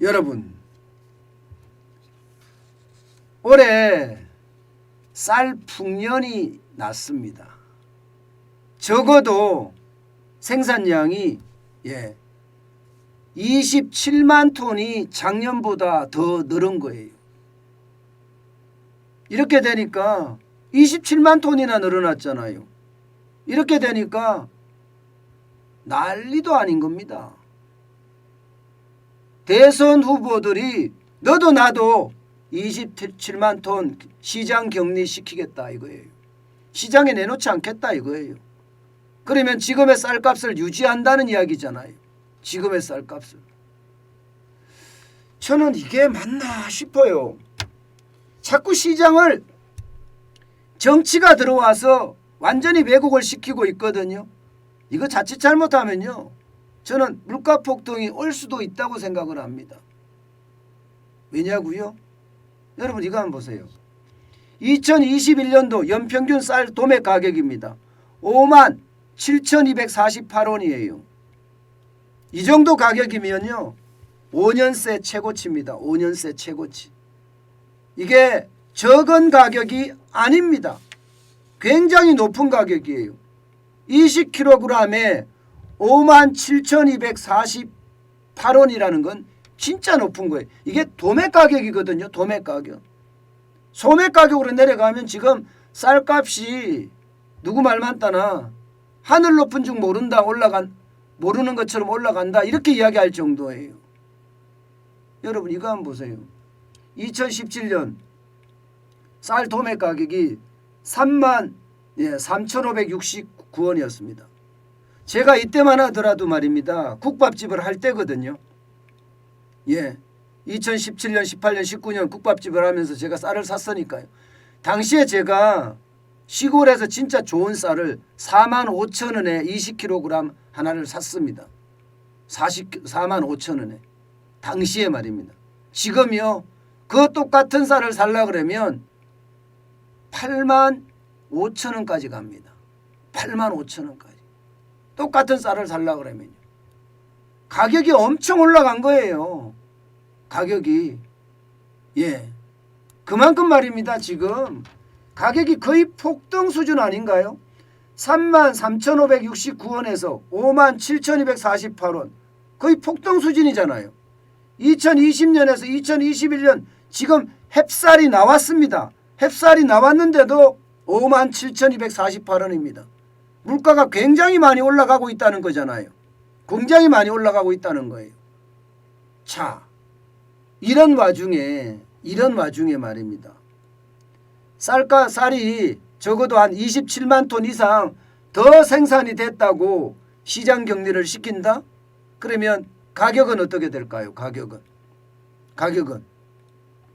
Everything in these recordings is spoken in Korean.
여러분, 올해 쌀 풍년이 났습니다. 적어도 생산량이 27만 톤이 작년보다 더 늘은 거예요. 이렇게 되니까 27만 톤이나 늘어났잖아요. 이렇게 되니까 난리도 아닌 겁니다. 대선 후보들이 너도 나도 27만 톤 시장 격리시키겠다 이거예요. 시장에 내놓지 않겠다 이거예요. 그러면 지금의 쌀값을 유지한다는 이야기잖아요. 지금의 쌀값을. 저는 이게 맞나 싶어요. 자꾸 시장을 정치가 들어와서 완전히 왜곡을 시키고 있거든요. 이거 자칫 잘못하면요, 저는 물가 폭등이 올 수도 있다고 생각을 합니다. 왜냐고요? 여러분 이거 한번 보세요. 2021년도 연평균 쌀 도매 가격입니다. 57,248원이에요. 이 정도 가격이면요 5년새 최고치입니다. 5년새 최고치. 이게 적은 가격이 아닙니다. 굉장히 높은 가격이에요. 20kg에 57,248원이라는 건 진짜 높은 거예요. 이게 도매 가격이거든요. 도매 가격. 소매 가격으로 내려가면 지금 쌀값이 누구 말 많다나 하늘 높은 줄 모른다 모르는 것처럼 올라간다 이렇게 이야기할 정도예요. 여러분 이거 한번 보세요. 2017년 쌀 도매 가격이 33,569원이었습니다. 제가 이때만 하더라도 말입니다. 국밥집을 할 때거든요. 2017년, 18년, 19년 국밥집을 하면서 제가 쌀을 샀으니까요. 당시에 제가 시골에서 진짜 좋은 쌀을 45,000원에 20kg 하나를 샀습니다. 45,000원에. 당시에 말입니다. 지금요. 그 똑같은 쌀을 살라 그러면 85,000원까지 갑니다. 85,000원까지. 똑같은 쌀을 살라 그러면요. 가격이 엄청 올라간 거예요. 가격이. 그만큼 말입니다. 지금 가격이 거의 폭등 수준 아닌가요? 33,569원에서 57,248원. 거의 폭등 수준이잖아요. 2020년에서 2021년 지금 햅쌀이 나왔습니다. 햅쌀이 나왔는데도 57,248원입니다. 물가가 굉장히 많이 올라가고 있다는 거잖아요. 굉장히 많이 올라가고 있다는 거예요. 자, 이런 와중에 말입니다. 쌀이 적어도 한 27만 톤 이상 더 생산이 됐다고 시장 격리를 시킨다? 그러면 가격은 어떻게 될까요? 가격은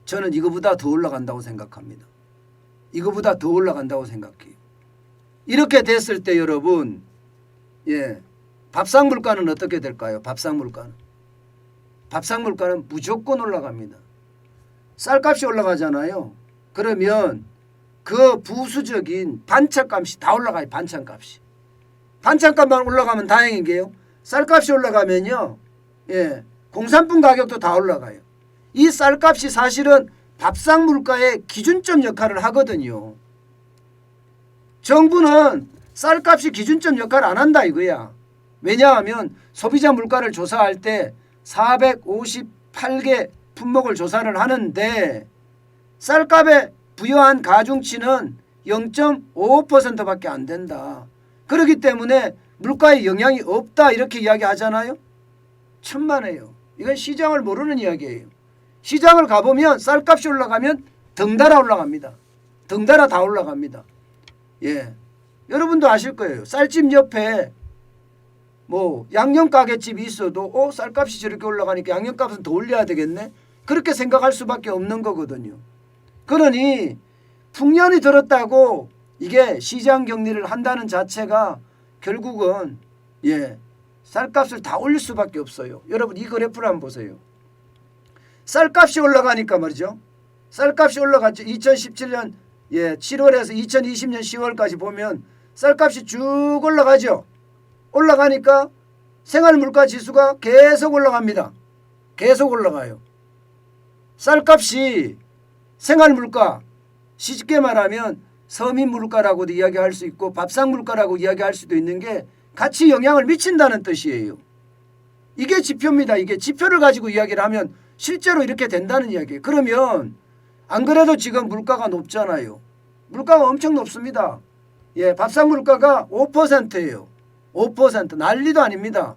저는 이거보다 더 올라간다고 생각합니다. 이거보다 더 올라간다고 생각해요. 이렇게 됐을 때 여러분, 밥상 물가는 어떻게 될까요? 밥상 물가는 무조건 올라갑니다. 쌀값이 올라가잖아요. 그러면 그 부수적인 반찬값이 다 올라가요. 반찬값만 올라가면 다행인 게요. 쌀값이 올라가면요, 공산품 가격도 다 올라가요. 이 쌀값이 사실은 밥상 물가의 기준점 역할을 하거든요. 정부는 쌀값이 기준점 역할을 안 한다 이거야. 왜냐하면 소비자 물가를 조사할 때 458개 품목을 조사를 하는데 쌀값에 부여한 가중치는 0.55%밖에 안 된다. 그렇기 때문에 물가에 영향이 없다 이렇게 이야기하잖아요. 천만에요. 이건 시장을 모르는 이야기예요. 시장을 가보면 쌀값이 올라가면 덩달아 올라갑니다. 덩달아 다 올라갑니다. 여러분도 아실 거예요. 쌀집 옆에 뭐 양념가게집이 있어도 쌀값이 저렇게 올라가니까 양념값은 더 올려야 되겠네. 그렇게 생각할 수밖에 없는 거거든요. 그러니 풍년이 들었다고 이게 시장 격리를 한다는 자체가 결국은 쌀값을 다 올릴 수밖에 없어요. 여러분 이 그래프를 한번 보세요. 쌀값이 올라가니까 말이죠. 쌀값이 올라갔죠. 2017년 7월에서 2020년 10월까지 보면 쌀값이 쭉 올라가죠. 올라가니까 생활물가 지수가 계속 올라갑니다. 계속 올라가요. 쌀값이 생활물가, 쉽게 말하면 서민물가라고도 이야기할 수 있고 밥상물가라고 이야기할 수도 있는 게 같이 영향을 미친다는 뜻이에요. 이게 지표입니다. 이게 지표를 가지고 이야기를 하면 실제로 이렇게 된다는 이야기예요. 그러면 안 그래도 지금 물가가 높잖아요. 물가가 엄청 높습니다. 예, 밥상물가가 5%예요. 5% 난리도 아닙니다.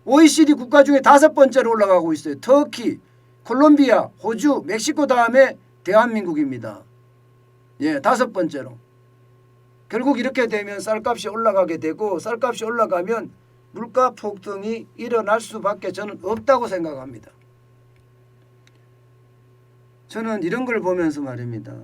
OECD 국가 중에 5번째로 올라가고 있어요. 터키, 콜롬비아, 호주, 멕시코 다음에 대한민국입니다. 예, 5번째로. 결국 이렇게 되면 쌀값이 올라가게 되고 쌀값이 올라가면 물가 폭등이 일어날 수밖에 저는 없다고 생각합니다. 저는 이런 걸 보면서 말입니다.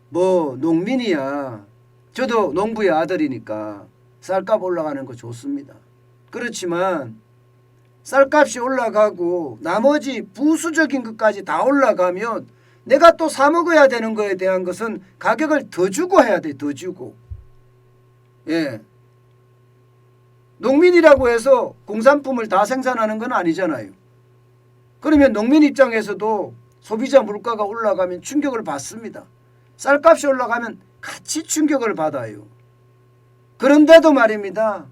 뭐 농민이야. 저도 농부의 아들이니까 쌀값 올라가는 거 좋습니다. 그렇지만 쌀값이 올라가고 나머지 부수적인 것까지 다 올라가면 내가 또 사 먹어야 되는 거에 대한 것은 가격을 더 주고 해야 돼. 더 주고. 예. 농민이라고 해서 공산품을 다 생산하는 건 아니잖아요. 그러면 농민 입장에서도 소비자 물가가 올라가면 충격을 받습니다. 쌀값이 올라가면 같이 충격을 받아요. 그런데도 말입니다.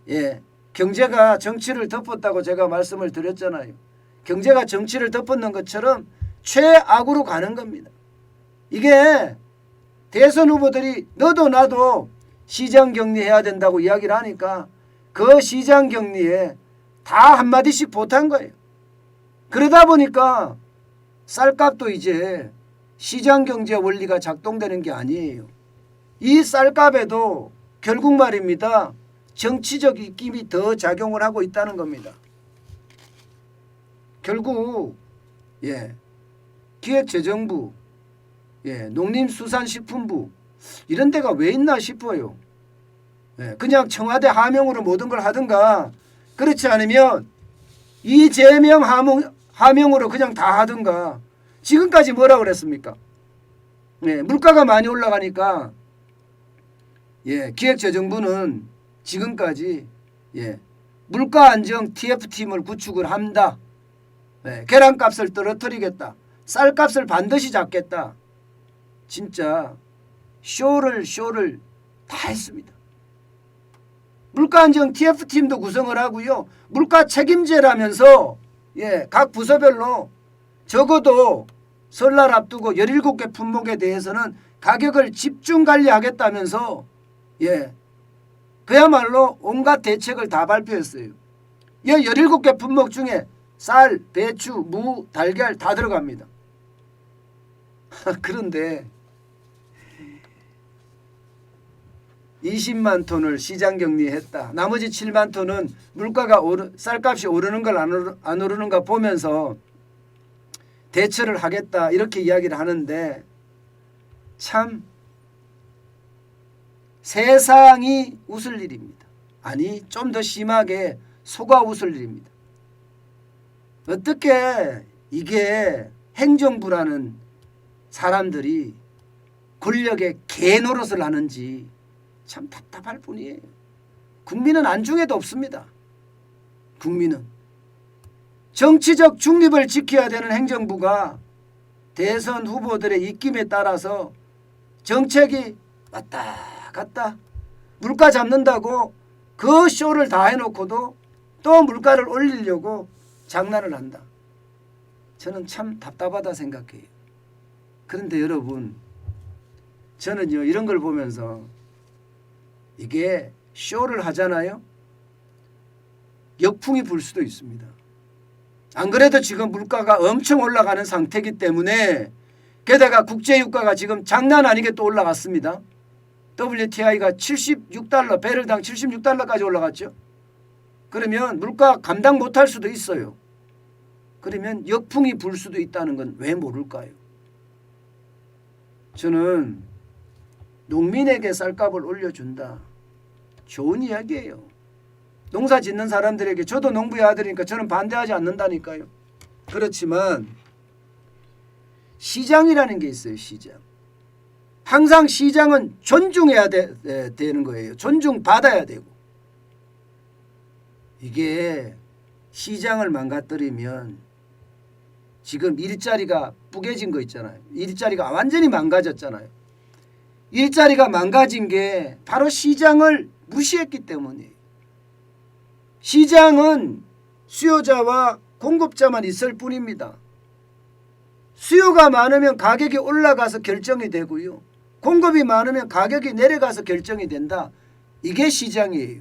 예, 경제가 정치를 덮었다고 제가 말씀을 드렸잖아요. 경제가 정치를 덮었는 것처럼 최악으로 가는 겁니다. 이게 대선 후보들이 너도 나도 시장 격리해야 된다고 이야기를 하니까 그 시장 격리에 다 한마디씩 보탠 거예요. 그러다 보니까 쌀값도 이제 시장 경제 원리가 작동되는 게 아니에요. 이 쌀값에도 결국 말입니다. 정치적 입김이 더 작용을 하고 있다는 겁니다. 결국 기획재정부, 농림수산식품부 이런 데가 왜 있나 싶어요. 그냥 청와대 하명으로 모든 걸 하든가 그렇지 않으면 이재명 하명으로 그냥 다 하든가. 지금까지 뭐라 그랬습니까? 물가가 많이 올라가니까 기획재정부는 지금까지 물가 안정 TF팀을 구축을 한다. 계란값을 떨어뜨리겠다. 쌀값을 반드시 잡겠다. 진짜 쇼를 다 했습니다. 물가 안정 TF팀도 구성을 하고요. 물가 책임제라면서 각 부서별로 적어도 설날 앞두고 17개 품목에 대해서는 가격을 집중 관리하겠다면서 그야말로 온갖 대책을 다 발표했어요. 17개 품목 중에 쌀, 배추, 무, 달걀 다 들어갑니다. 그런데 20만 톤을 시장 격리했다. 나머지 7만 톤은 물가가 쌀값이 오르는 걸 안 오르는가 보면서 대처를 하겠다 이렇게 이야기를 하는데 참 세상이 웃을 일입니다. 아니 좀 더 심하게 속아 웃을 일입니다. 어떻게 이게 행정부라는 사람들이 권력의 개노릇을 하는지 참 답답할 뿐이에요. 국민은 안중에도 없습니다. 국민은 정치적 중립을 지켜야 되는 행정부가 대선 후보들의 입김에 따라서 정책이 왔다 갔다 물가 잡는다고 그 쇼를 다 해놓고도 또 물가를 올리려고 장난을 한다. 저는 참 답답하다 생각해요. 그런데 여러분 저는요 이런 걸 보면서 이게 쇼를 하잖아요. 역풍이 불 수도 있습니다. 안 그래도 지금 물가가 엄청 올라가는 상태이기 때문에 게다가 국제유가가 지금 장난 아니게 또 올라갔습니다. WTI가 76달러, 배럴당 76달러까지 올라갔죠. 그러면 물가 감당 못할 수도 있어요. 그러면 역풍이 불 수도 있다는 건 왜 모를까요? 저는 농민에게 쌀값을 올려준다. 좋은 이야기예요. 농사 짓는 사람들에게 저도 농부의 아들이니까 저는 반대하지 않는다니까요. 그렇지만 시장이라는 게 있어요. 시장. 항상 시장은 존중해야 되는 거예요. 존중받아야 되고. 이게 시장을 망가뜨리면 지금 일자리가 뿌개진 거 있잖아요. 일자리가 완전히 망가졌잖아요. 일자리가 망가진 게 바로 시장을 무시했기 때문이에요. 시장은 수요자와 공급자만 있을 뿐입니다. 수요가 많으면 가격이 올라가서 결정이 되고요. 공급이 많으면 가격이 내려가서 결정이 된다. 이게 시장이에요.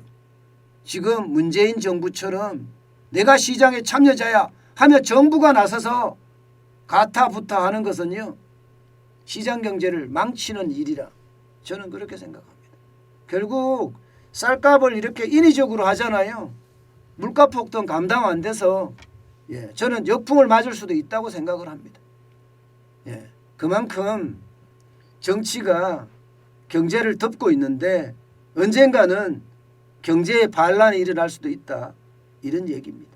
지금 문재인 정부처럼 내가 시장의 참여자야 하며 정부가 나서서 가타부타 하는 것은요, 시장 경제를 망치는 일이라 저는 그렇게 생각합니다. 결국 쌀값을 이렇게 인위적으로 하잖아요. 물가 폭등 감당 안 돼서 저는 역풍을 맞을 수도 있다고 생각을 합니다. 그만큼 정치가 경제를 덮고 있는데 언젠가는 경제의 반란이 일어날 수도 있다. 이런 얘기입니다.